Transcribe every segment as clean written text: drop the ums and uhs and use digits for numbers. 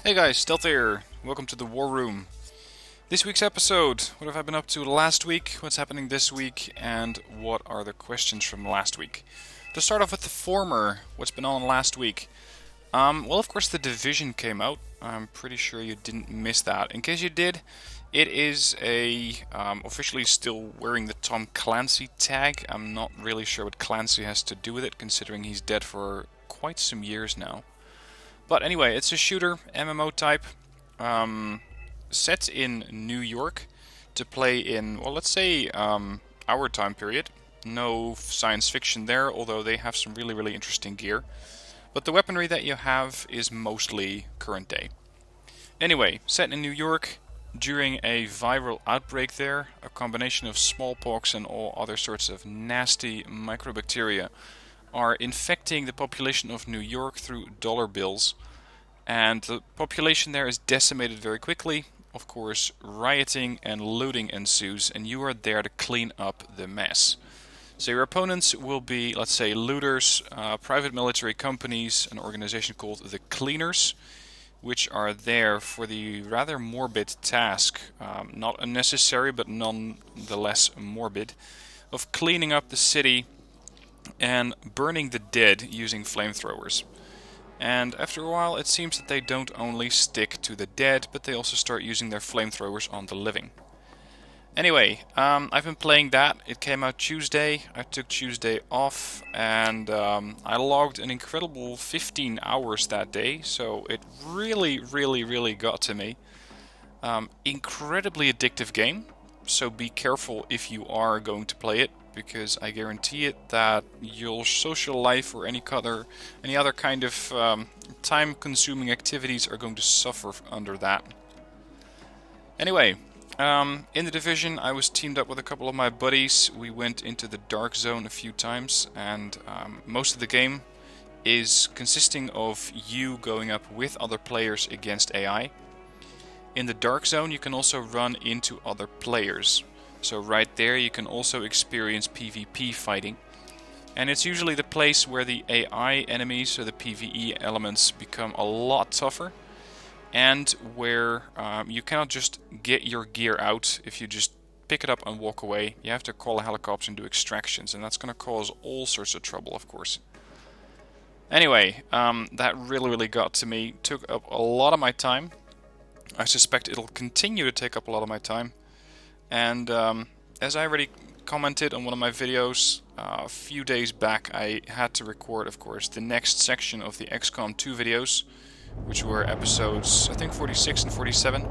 Hey guys, Stealth here. Welcome to the War Room. This week's episode, what have I been up to last week, what's happening this week, and what are the questions from last week. To start off with the former, what's been on last week. Well, of course, The Division came out. I'm pretty sure you didn't miss that. In case you did, it is officially still wearing the Tom Clancy tag. I'm not really sure what Clancy has to do with it, considering he's dead for quite some years now. But anyway, it's a shooter, MMO type, set in New York to play in, well, let's say our time period. No science fiction there, although they have some really interesting gear. But the weaponry that you have is mostly current day. Anyway, set in New York during a viral outbreak there, a combination of smallpox and all other sorts of nasty microbacteria are infecting the population of New York through dollar bills, and the population there is decimated very quickly. Of course, rioting and looting ensues, and you are there to clean up the mess. So your opponents will be, let's say, looters, private military companies, an organization called the Cleaners, which are there for the rather morbid task, not unnecessary but nonetheless morbid, of cleaning up the city and burning the dead using flamethrowers. And after a while it seems that they don't only stick to the dead, but they also start using their flamethrowers on the living. Anyway, I've been playing that. It came out Tuesday. I took Tuesday off, and I logged an incredible 15 hours that day, so it really got to me. Incredibly addictive game, so be careful if you are going to play it, because I guarantee it that your social life or any other kind of time-consuming activities are going to suffer under that. Anyway, in The Division I was teamed up with a couple of my buddies. We went into the dark zone a few times, and most of the game is consisting of you going up with other players against AI. In the dark zone you can also run into other players. So right there you can also experience PvP fighting. And it's usually the place where the AI enemies, so the PvE elements, become a lot tougher. And where you cannot just get your gear out if you just pick it up and walk away. You have to call a helicopter and do extractions, and that's going to cause all sorts of trouble, of course. Anyway, that really got to me. Took up a lot of my time. I suspect it'll continue to take up a lot of my time. And as I already commented on one of my videos a few days back, I had to record, of course, the next section of the XCOM 2 videos, which were episodes, I think, 46 and 47.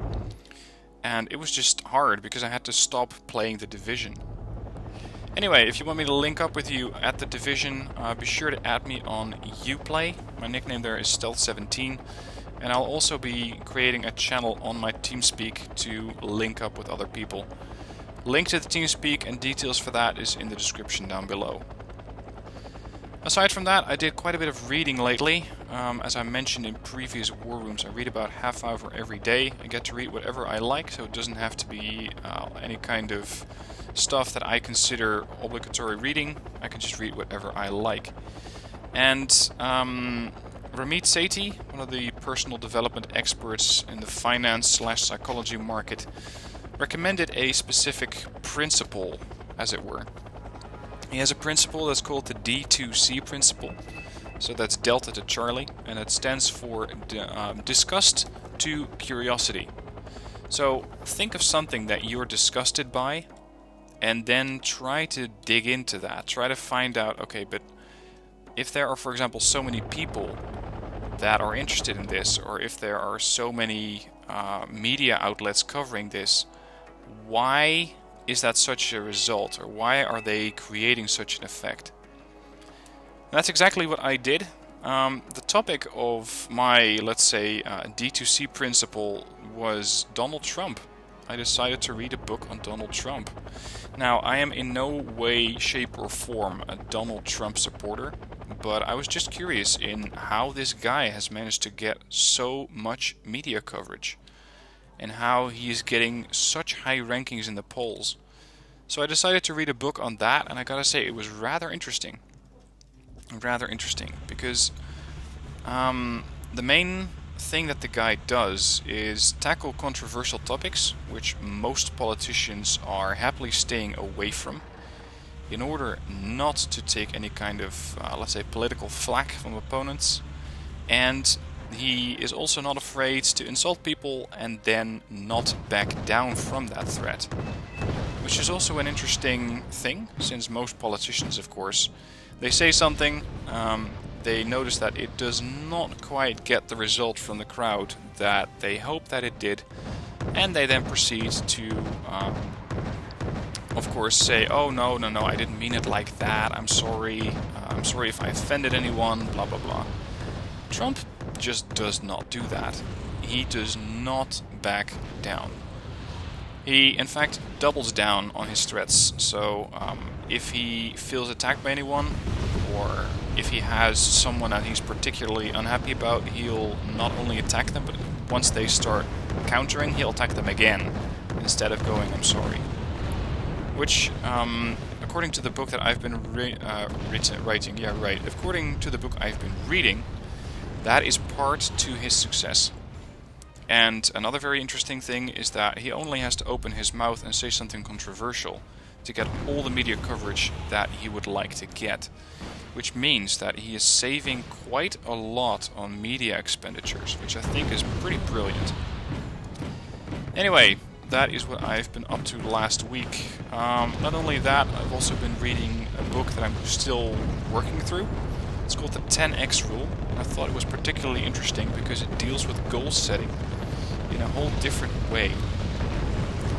And it was just hard because I had to stop playing The Division. Anyway, if you want me to link up with you at The Division, be sure to add me on Uplay. My nickname there is Stealth17. And I'll also be creating a channel on my Teamspeak to link up with other people. Link to the Teamspeak and details for that is in the description down below. Aside from that, I did quite a bit of reading lately. As I mentioned in previous war rooms, I read about half hour every day. I get to read whatever I like, so it doesn't have to be any kind of stuff that I consider obligatory reading. I can just read whatever I like. And Ramit Sethi, one of the personal development experts in the finance/psychology market, recommended a specific principle, as it were. He has a principle that's called the D2C principle. So that's Delta to Charlie, and it stands for disgust to curiosity. So think of something that you're disgusted by, and then try to dig into that. Try to find out, okay, but if there are, for example, so many people that are interested in this, or if there are so many media outlets covering this, why is that such a result, or why are they creating such an effect? And that's exactly what I did. The topic of my, let's say, D2C principle was Donald Trump. I decided to read a book on Donald Trump. Now, I am in no way, shape or form a Donald Trump supporter, but I was just curious in how this guy has managed to get so much media coverage, and how he is getting such high rankings in the polls. So I decided to read a book on that, and I gotta say it was rather interesting. Because the main thing that the guy does is tackle controversial topics, which most politicians are happily staying away from, in order not to take any kind of, let's say, political flack from opponents. And he is also not afraid to insult people and then not back down from that threat. Which is also an interesting thing, since most politicians, of course, they say something, they notice that it does not quite get the result from the crowd that they hope that it did, and they then proceed to, of course, say, oh no, I didn't mean it like that, I'm sorry if I offended anyone, blah blah blah. Trump just does not do that. He does not back down. He, in fact, doubles down on his threats. So, if he feels attacked by anyone, or if he has someone that he's particularly unhappy about, he'll not only attack them, but once they start countering, he'll attack them again, instead of going, I'm sorry. Which, according to the book that I've been according to the book I've been reading, that is part to his success. And another very interesting thing is that he only has to open his mouth and say something controversial to get all the media coverage that he would like to get. Which means that he is saving quite a lot on media expenditures, which I think is pretty brilliant. Anyway, that is what I've been up to last week. Not only that, I've also been reading a book that I'm still working through. It's called the 10x rule. I thought it was particularly interesting because it deals with goal setting in a whole different way.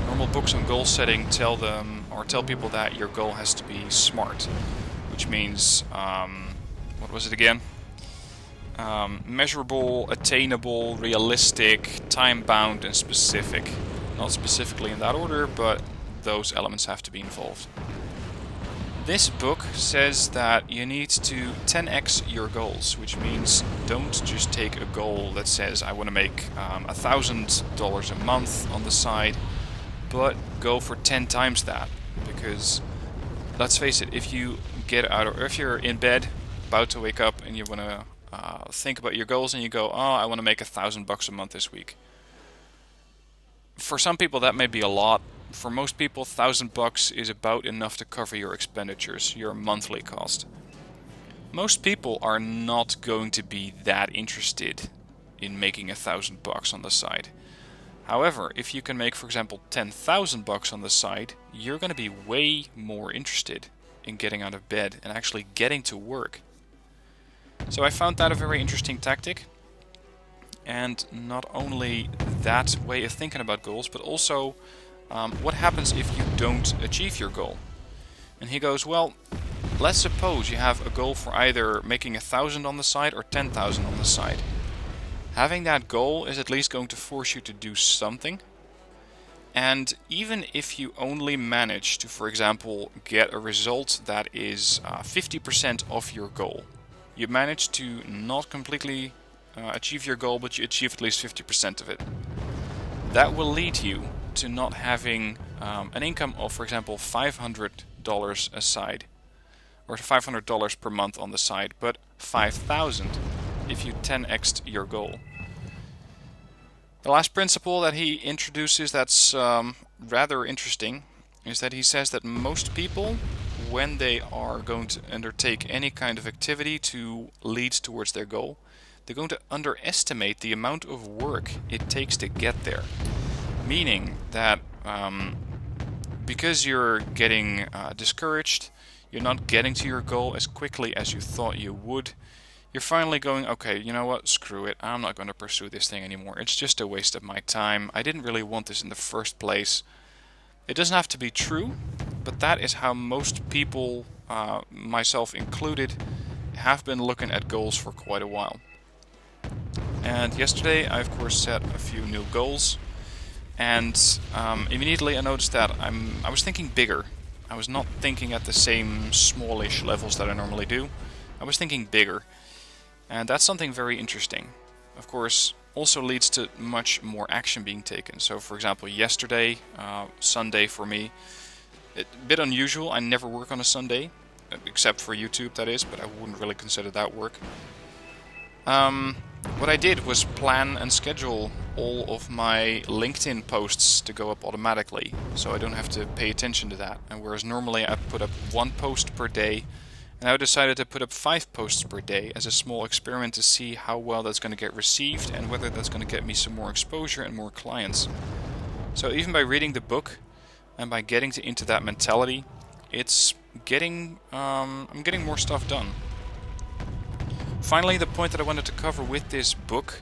Normal books on goal setting tell people that your goal has to be SMART, which means, what was it again? Measurable, attainable, realistic, time-bound, and specific. Not specifically in that order, but those elements have to be involved. This book says that you need to 10x your goals, which means don't just take a goal that says I want to make $1,000 a month on the side, but go for 10 times that. Because let's face it, if you get out, or if you're in bed about to wake up and you want to think about your goals and you go, oh, I want to make $1,000 a month this week. For some people that may be a lot. For most people, $1,000 is about enough to cover your expenditures, your monthly cost. Most people are not going to be that interested in making $1,000 on the side. However, if you can make, for example, $10,000 on the side, you're going to be way more interested in getting out of bed and actually getting to work. So I found that a very interesting tactic. And not only that way of thinking about goals, but also what happens if you don't achieve your goal? And he goes, well, let's suppose you have a goal for either making 1,000 on the side or 10,000 on the side. Having that goal is at least going to force you to do something. And even if you only manage to, for example, get a result that is 50% of your goal, you manage to not completely achieve your goal, but you achieve at least 50% of it. That will lead you to not having an income of, for example, $500 aside, or $500 per month on the side, but $5,000 if you 10x'd your goal. The last principle that he introduces that's rather interesting is that he says that most people, when they are going to undertake any kind of activity to lead towards their goal, they're going to underestimate the amount of work it takes to get there. Meaning that because you're getting discouraged, you're not getting to your goal as quickly as you thought you would, you're finally going, okay, you know what, screw it, I'm not going to pursue this thing anymore. It's just a waste of my time. I didn't really want this in the first place. It doesn't have to be true, but that is how most people, myself included, have been looking at goals for quite a while. And yesterday I of course set a few new goals, and immediately I noticed that I was thinking bigger. I was not thinking at the same smallish levels that I normally do. I was thinking bigger, and that's something very interesting. Of course, also leads to much more action being taken. So for example, yesterday, Sunday for me, a bit unusual, I never work on a Sunday, what I did was plan and schedule all of my LinkedIn posts to go up automatically, so I don't have to pay attention to that. And whereas normally I put up 1 post per day, and I decided to put up 5 posts per day as a small experiment to see how well that's going to get received and whether that's going to get me some more exposure and more clients. So even by reading the book and by getting into that mentality, it's getting I'm getting more stuff done. Finally, the point that I wanted to cover with this book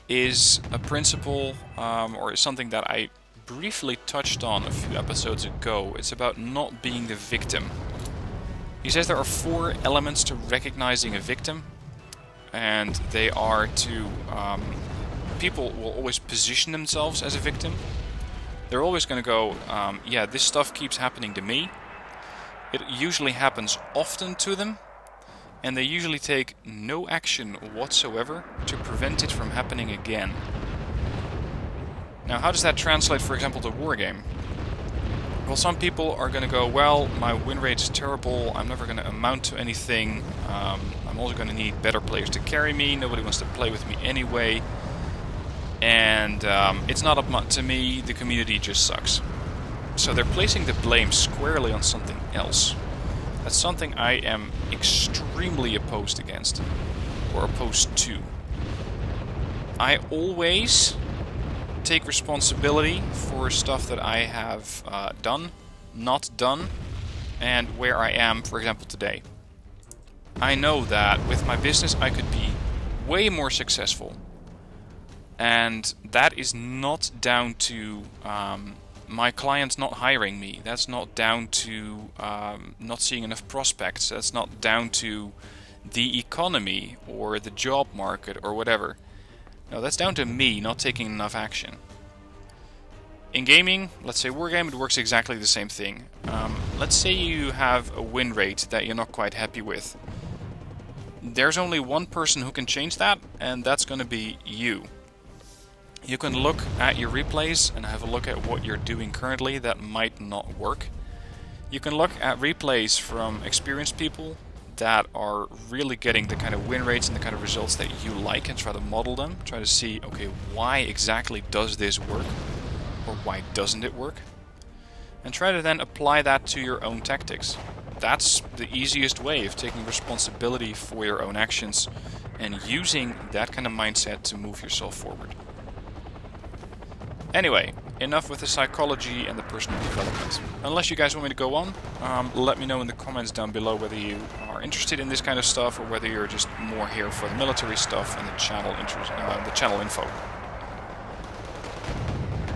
is a principle or something that I briefly touched on a few episodes ago. It's about not being the victim. He says there are 4 elements to recognizing a victim, and they are to people will always position themselves as a victim. They're always going to go, yeah, this stuff keeps happening to me. It usually happens often to them, and they usually take no action whatsoever to prevent it from happening again. Now, how does that translate, for example, to Wargame? Well, some people are going to go, well, my win rate is terrible, I'm never going to amount to anything, I'm also going to need better players to carry me, nobody wants to play with me anyway, and it's not up to me, the community just sucks. So they're placing the blame squarely on something else. That's something I am extremely opposed against, or opposed to. I always take responsibility for stuff that I have done, not done, and where I am, for example, today. I know that with my business I could be way more successful, and that is not down to my clients not hiring me. That's not down to not seeing enough prospects. That's not down to the economy or the job market or whatever. No, that's down to me not taking enough action. In gaming, let's say Wargame, it works exactly the same thing. Let's say you have a win rate that you're not quite happy with. There's only one person who can change that, and that's going to be you. You can look at your replays and have a look at what you're doing currently that might not work. You can look at replays from experienced people that are really getting the kind of win rates and the kind of results that you like and try to model them. Try to see, okay, why exactly does this work? Or why doesn't it work? And try to then apply that to your own tactics. That's the easiest way of taking responsibility for your own actions and using that kind of mindset to move yourself forward. Anyway, enough with the psychology and the personal development. Unless you guys want me to go on, let me know in the comments down below whether you are interested in this kind of stuff or whether you're just more here for the military stuff and the channel info.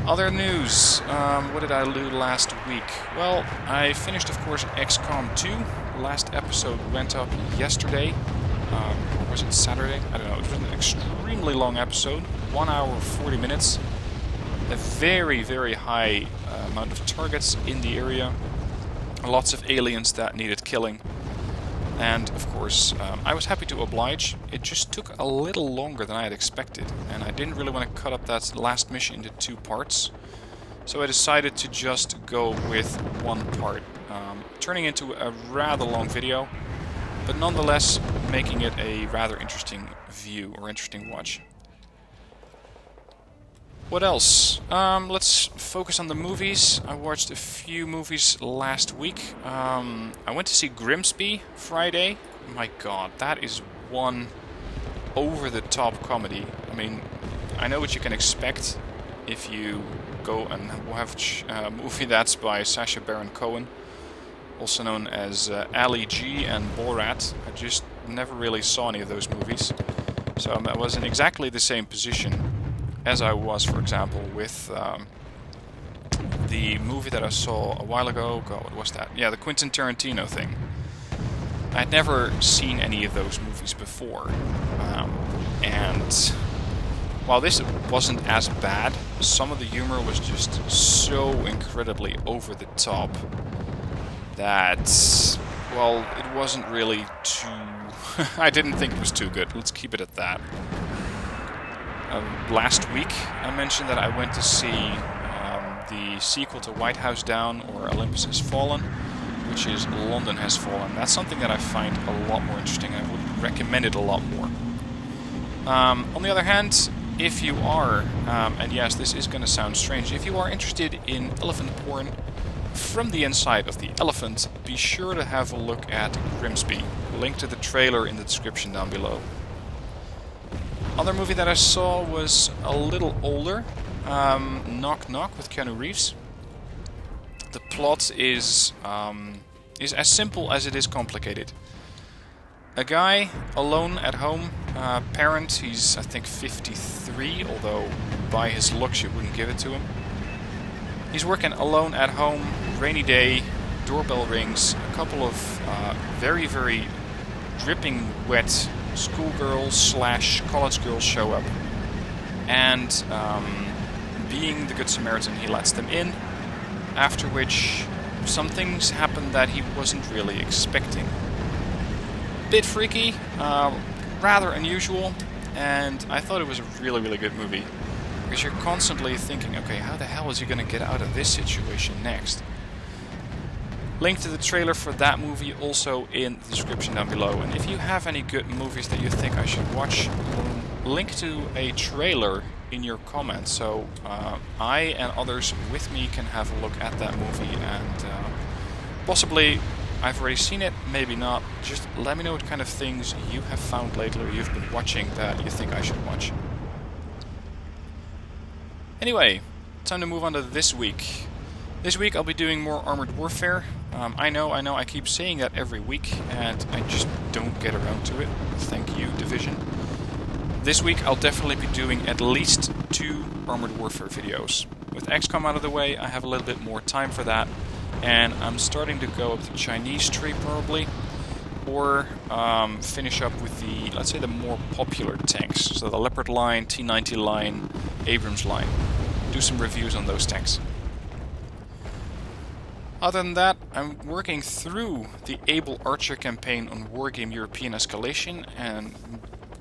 Other news. What did I do last week? Well, I finished, of course, XCOM 2. The last episode went up yesterday. Or was it Saturday? I don't know. It was an extremely long episode. 1 hour, 40 minutes. A very, very high amount of targets in the area. Lots of aliens that needed killing. And, of course, I was happy to oblige. It just took a little longer than I had expected. And I didn't really want to cut up that last mission into 2 parts. So I decided to just go with 1 part. Turning into a rather long video. But nonetheless, making it a rather interesting view or interesting watch. What else? Let's focus on the movies. I watched a few movies last week. I went to see Grimsby Friday. My god, that is one over-the-top comedy. I mean, I know what you can expect if you go and watch a movie that's by Sacha Baron Cohen, also known as Ali G and Borat. I just never really saw any of those movies. So I was in exactly the same position as I was, for example, with the movie that I saw a while ago. God, what was that? Yeah, the Quentin Tarantino thing. I'd never seen any of those movies before. And while this wasn't as bad, some of the humor was just so incredibly over the top that, well, it wasn't really too... I didn't think it was too good. Let's keep it at that. Last week I mentioned that I went to see the sequel to White House Down, or Olympus Has Fallen, which is London Has Fallen. That's something that I find a lot more interesting, and I would recommend it a lot more. On the other hand, if you are, and yes, this is going to sound strange, if you are interested in elephant porn from the inside of the elephant, be sure to have a look at Grimsby. Link to the trailer in the description down below. Other movie that I saw was a little older, Knock Knock with Keanu Reeves. The plot is as simple as it is complicated. A guy alone at home, parent, he's I think 53, although by his looks you wouldn't give it to him. He's working alone at home, rainy day, doorbell rings, a couple of very, very dripping wet schoolgirls slash college girls show up. And being the Good Samaritan, he lets them in, after which some things happen that he wasn't really expecting. Bit freaky, rather unusual, and I thought it was a really, really good movie. Because you're constantly thinking, okay, how the hell is he going to get out of this situation next? Link to the trailer for that movie also in the description down below. And if you have any good movies that you think I should watch, link to a trailer in your comments, so I and others with me can have a look at that movie, and possibly I've already seen it, maybe not. Just let me know what kind of things you have found lately or you've been watching that you think I should watch. Anyway, time to move on to this week. This week I'll be doing more Armored Warfare. I know, I keep saying that every week, and I just don't get around to it. Thank you, Division. This week I'll definitely be doing at least 2 Armored Warfare videos. With XCOM out of the way, I have a little bit more time for that, and I'm starting to go up the Chinese tree probably, or finish up with the, let's say, the more popular tanks. So the Leopard line, T-90 line, Abrams line. Do some reviews on those tanks. Other than that, I'm working through the Able Archer campaign on Wargame European Escalation, and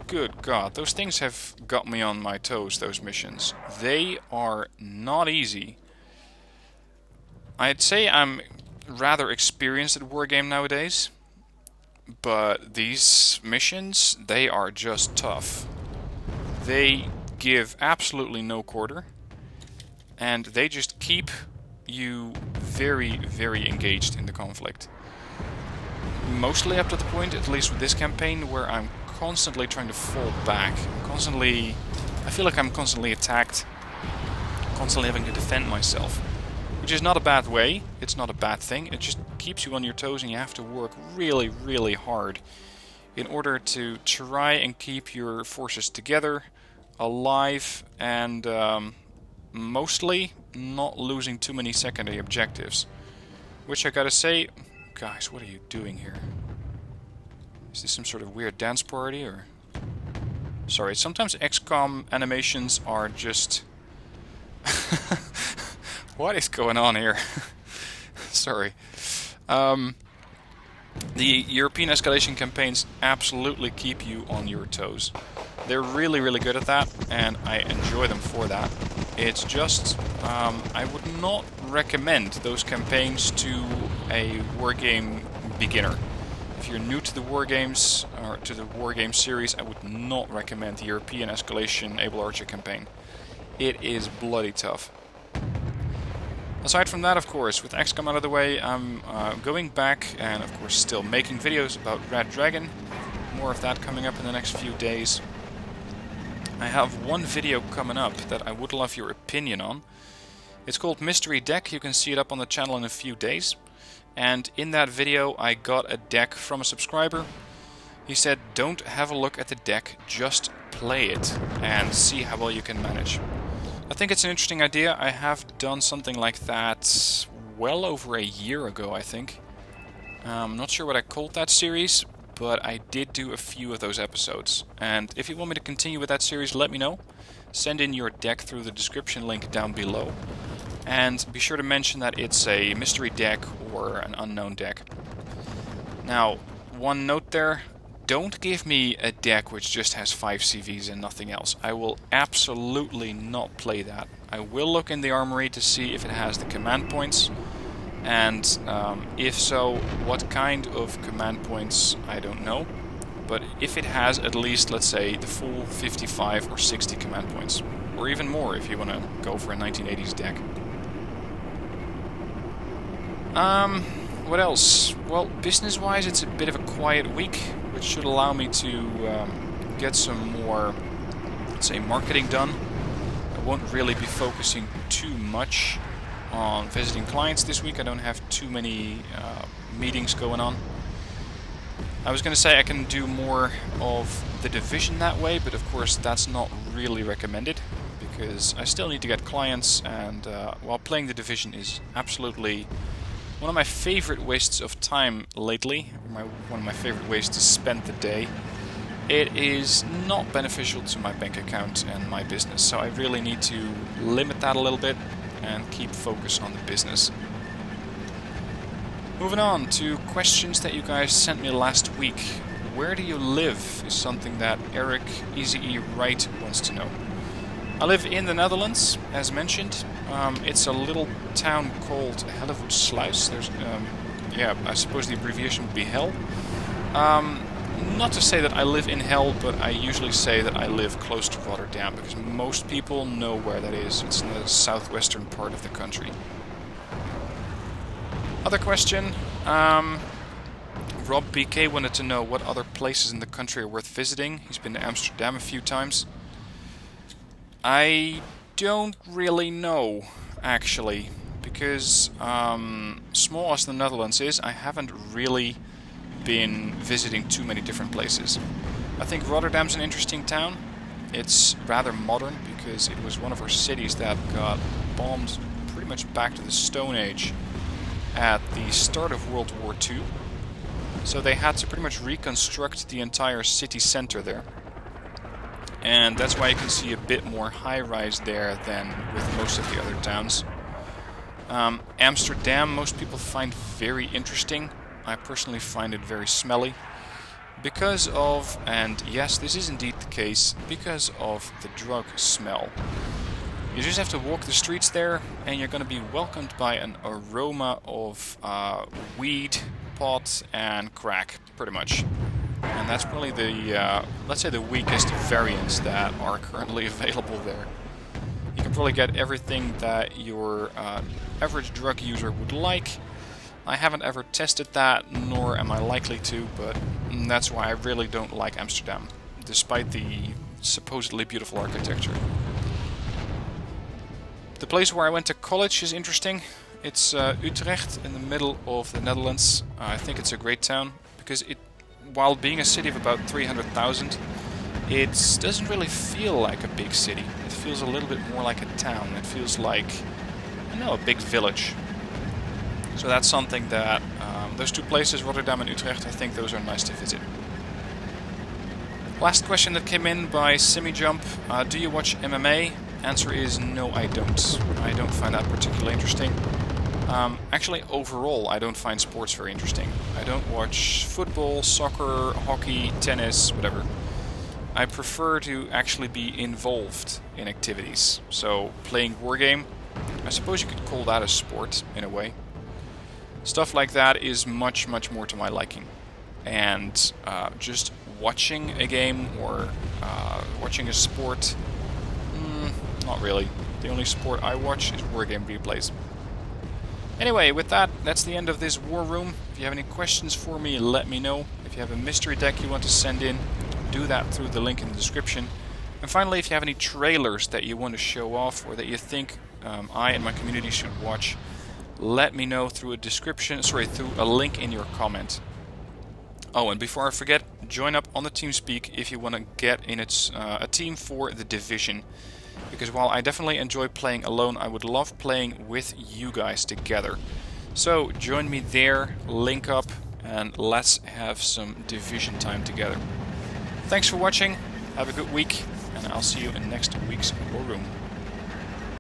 good God, those things have got me on my toes, those missions. They are not easy. I'd say I'm rather experienced at Wargame nowadays, but these missions, they are just tough. They give absolutely no quarter, and they just keep you very, very engaged in the conflict. Mostly up to the point, at least with this campaign, where I'm constantly trying to fall back. I feel like I'm constantly attacked, constantly having to defend myself. Which is not a bad way, it's not a bad thing, it just keeps you on your toes and you have to work really, really hard in order to try and keep your forces together, alive, and mostly not losing too many secondary objectives. Which I gotta say, guys, what are you doing here? Is this some sort of weird dance party, or... Sorry, sometimes XCOM animations are just... What is going on here? Sorry. The European escalation campaigns absolutely keep you on your toes. They're really, really good at that, and I enjoy them for that. It's just, I would not recommend those campaigns to a wargame beginner. If you're new to the wargames, or to the wargame series, I would not recommend the European Escalation Able Archer campaign. It is bloody tough. Aside from that, of course, with XCOM out of the way, I'm going back and, of course, still making videos about Red Dragon. More of that coming up in the next few days. I have one video coming up that I would love your opinion on. It's called Mystery Deck. You can see it up on the channel in a few days. And in that video, I got a deck from a subscriber. He said, don't have a look at the deck, just play it and see how well you can manage. I think it's an interesting idea. I have done something like that well over a year ago, I think. I'm not sure what I called that series, but I did do a few of those episodes. And if you want me to continue with that series, let me know. Send in your deck through the description link down below. And be sure to mention that it's a mystery deck or an unknown deck. Now, one note there. Don't give me a deck which just has 5 CVs and nothing else. I will absolutely not play that. I will look in the armory to see if it has the command points. And if so, what kind of command points, I don't know. but if it has at least, let's say, the full 55 or 60 command points, or even more if you want to go for a 1980s deck. What else? Well, business-wise, it's a bit of a quiet week, which should allow me to get some more, let's say, marketing done. I won't really be focusing too much on visiting clients this week. I don't have too many meetings going on. I was going to say I can do more of the division that way, but of course that's not really recommended, because I still need to get clients, and while playing the division is absolutely one of my favorite wastes of time lately, one of my favorite ways to spend the day, it is not beneficial to my bank account and my business, so I really need to limit that a little bit and keep focus on the business. Moving on to questions that you guys sent me last week. Where do you live is something that Eric Easy Right wants to know. I live in the Netherlands, as mentioned. It's a little town called Hellevoetsluis. There's, yeah, I suppose the abbreviation would be Hell. Not to say that I live in Hell, but I usually say that I live close to Rotterdam, because most people know where that is. It's in the southwestern part of the country. Other question. Rob BK wanted to know what other places in the country are worth visiting. He's been to Amsterdam a few times. I don't really know, actually, because small as the Netherlands is, I haven't really been visiting too many different places. I think Rotterdam's an interesting town. It's rather modern, because it was one of our cities that got bombed pretty much back to the Stone Age at the start of World War II. So they had to pretty much reconstruct the entire city center there. And that's why you can see a bit more high-rise there than with most of the other towns. Amsterdam, most people find very interesting. I personally find it very smelly. Because of, and yes, this is indeed the case, because of the drug smell. You just have to walk the streets there, and you're going to be welcomed by an aroma of weed, pot, and crack, pretty much. And that's probably the, let's say, the weakest variants that are currently available there. You can probably get everything that your average drug user would like. I haven't ever tested that, nor am I likely to, but that's why I really don't like Amsterdam, despite the supposedly beautiful architecture. The place where I went to college is interesting. It's Utrecht, in the middle of the Netherlands. I think it's a great town, because it, while being a city of about 300,000, it doesn't really feel like a big city. It feels a little bit more like a town. It feels like, I don't know, a big village. So that's something that, those two places, Rotterdam and Utrecht, I think those are nice to visit. Last question that came in by SimiJump. Do you watch MMA? Answer is no, I don't. I don't find that particularly interesting. Actually, overall, I don't find sports very interesting. I don't watch football, soccer, hockey, tennis, whatever. I prefer to actually be involved in activities. So, playing Wargame, I suppose you could call that a sport, in a way. Stuff like that is much, much more to my liking. And just watching a game or watching a sport, not really. The only sport I watch is Wargame replays. Anyway, with that, that's the end of this War Room. If you have any questions for me, let me know. If you have a mystery deck you want to send in, do that through the link in the description. And finally, if you have any trailers that you want to show off or that you think I and my community should watch, let me know through through a link in your comment. Oh, and before I forget, join up on the Teamspeak if you want to get in a team for the division. Because while I definitely enjoy playing alone, I would love playing with you guys together. So join me there, link up, and let's have some division time together. Thanks for watching, have a good week, and I'll see you in next week's War Room.